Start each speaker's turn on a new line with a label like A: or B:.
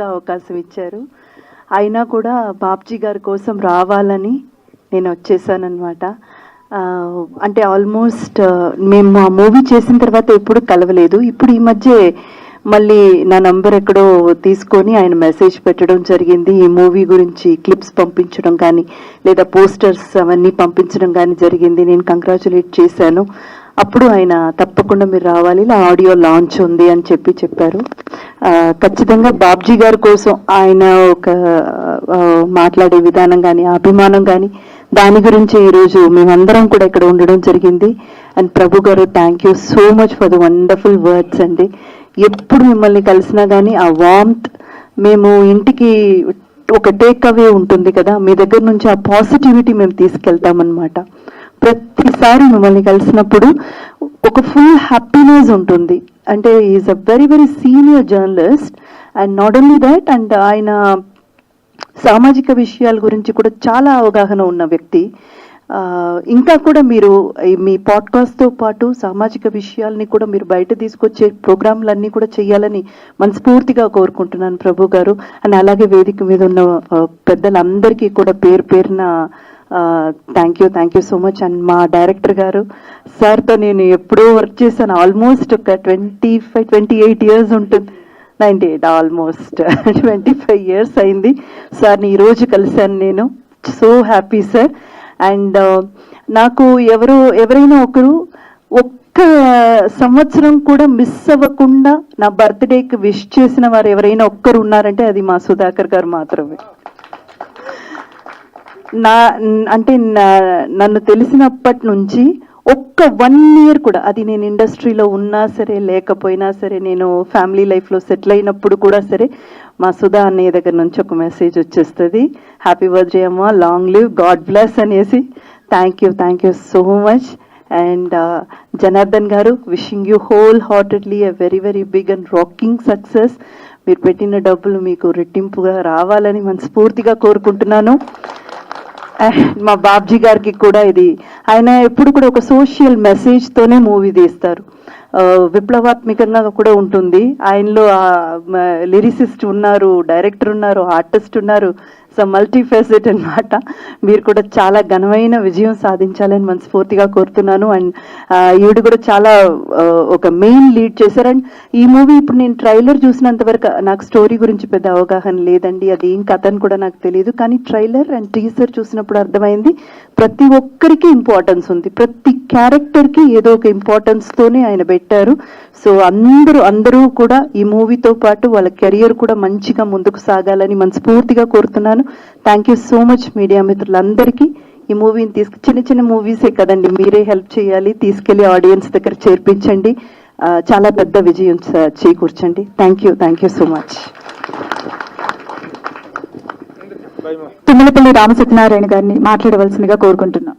A: అవకాశం ఇచ్చారు. అయినా కూడా బాబ్జీ గారి కోసం రావాలని నేను వచ్చేసానన్నమాట. అంటే ఆల్మోస్ట్ మేము ఆ మూవీ చేసిన తర్వాత ఎప్పుడు కలవలేదు. ఇప్పుడు ఈ మధ్య మళ్ళీ నా నంబర్ ఎక్కడో తీసుకొని ఆయన మెసేజ్ పెట్టడం జరిగింది. ఈ మూవీ గురించి క్లిప్స్ పంపించడం కానీ లేదా పోస్టర్స్ అవన్నీ పంపించడం కానీ జరిగింది. నేను కంగ్రాచులేట్ చేశాను. అప్పుడు ఆయన తప్పకుండా మీరు రావాలి, ఇలా ఆడియో లాంచ్ ఉంది అని చెప్పారు. ఖచ్చితంగా బాబ్జీ గారి కోసం ఆయన ఒక మాట్లాడే విధానం కానీ అభిమానం కానీ దాని గురించి ఈరోజు మేమందరం కూడా ఇక్కడ ఉండడం జరిగింది. అండ్ ప్రభు గారు, thank you so much for the wonderful words అండి. ఎప్పుడు మిమ్మల్ని కలిసినా కానీ ఆ వార్మ్త్, మేము ఇంటికి ఒక టేక్ అవే ఉంటుంది కదా, మీ దగ్గర నుంచి ఆ పాజిటివిటీ మేము తీసుకెళ్తామన్నమాట. ప్రతిసారి మిమ్మల్ని కలిసినప్పుడు ఒక ఫుల్ హ్యాపీనెస్ ఉంటుంది. అంటే is a very very senior journalist and not only that, and ఆయన సామాజిక విషయాల గురించి కూడా చాలా అవగాహన ఉన్న వ్యక్తి. ఇంకా కూడా మీరు మీ పాడ్కాస్ట్తో పాటు సామాజిక విషయాల్ని కూడా మీరు బయట తీసుకొచ్చే ప్రోగ్రాంలన్నీ కూడా చేయాలని మనస్ఫూర్తిగా కోరుకుంటున్నాను ప్రభు గారు. అండ్ అలాగే వేదిక మీద ఉన్న పెద్దలందరికీ కూడా పేరు పేరున thank you so much. And మా డైరెక్టర్ గారు సార్తో నేను ఎప్పుడూ వర్క్ చేశాను. ఆల్మోస్ట్ ఒక 28 years ఉంటుంది. 98 ఆల్మోస్ట్ 25 years అయింది. సార్ని ఈరోజు కలిశాను నేను. So happy sir. అండ్ నాకు ఎవరైనా ఒకరు ఒక్క సంవత్సరం కూడా మిస్ అవ్వకుండా నా బర్త్డేకి విష్ చేసిన వారు ఎవరైనా ఒక్కరు ఉన్నారంటే అది మా సుధాకర్ గారు మాత్రమే. నన్ను తెలిసినప్పటి నుంచి ఒక్క 1 year కూడా, అది నేను ఇండస్ట్రీలో ఉన్నా సరే లేకపోయినా సరే, నేను ఫ్యామిలీ లైఫ్లో సెటిల్ అయినప్పుడు కూడా సరే, మా సుధా అన్నయ్య దగ్గర నుంచి ఒక మెసేజ్ వచ్చేస్తుంది, హ్యాపీ బర్త్డే అమ్మా, లాంగ్ లివ్, గాడ్ బ్లెస్ అనేసి. Thank you so much. And Janardhan garu, wishing you wholeheartedly a very very big and rocking success. మీరు పెట్టిన డబ్బులు మీకు రెట్టింపుగా రావాలని మనస్ఫూర్తిగా కోరుకుంటున్నాను. మా బాబ్జీ గారికి కూడా ఇది, ఆయన ఎప్పుడు కూడా ఒక సోషల్ మెసేజ్ తోనే మూవీ తీస్తారు. విప్లవాత్మకంగా కూడా ఉంటుంది. ఆయనలో లిరిసిస్ట్ ఉన్నారు, డైరెక్టర్ ఉన్నారు, ఆర్టిస్ట్ ఉన్నారు. సో మల్టీఫెసెట్ అన్నమాట. మీరు కూడా చాలా ఘనమైన విజయం సాధించాలని మనస్ఫూర్తిగా కోరుతున్నాను. అండ్ ఈవిడ కూడా చాలా ఒక మెయిన్ లీడ్ చేశారు. అండ్ ఈ మూవీ ఇప్పుడు నేను ట్రైలర్ చూసినంత వరకు నాకు స్టోరీ గురించి పెద్ద అవగాహన లేదండి, అది ఏం కథ అని కూడా నాకు తెలియదు. కానీ ట్రైలర్ అండ్ టీజర్ చూసినప్పుడు అర్థమైంది ప్రతి ఒక్కరికి ఇంపార్టెన్స్ ఉంది, ప్రతి క్యారెక్టర్కి ఏదో ఒక ఇంపార్టెన్స్ తోనే ఆయన పెట్టారు. సో అందరూ కూడా ఈ మూవీతో పాటు వాళ్ళ కెరియర్ కూడా మంచిగా ముందుకు సాగాలని మనస్ఫూర్తిగా కోరుతున్నాను. Thank you so much media మిత్రులందరికీ. ఈ మూవీని చిన్న మూవీసే కదండి, మీరే హెల్ప్ చేయాలి, తీసుకెళ్లి ఆడియన్స్ దగ్గర చేర్పించండి, చాలా పెద్ద విజయం చేకూర్చండి. Thank you so much.
B: Tummalapalli Ramasatyanarayana గారిని మాట్లాడవలసిందిగా కోరుకుంటున్నాం.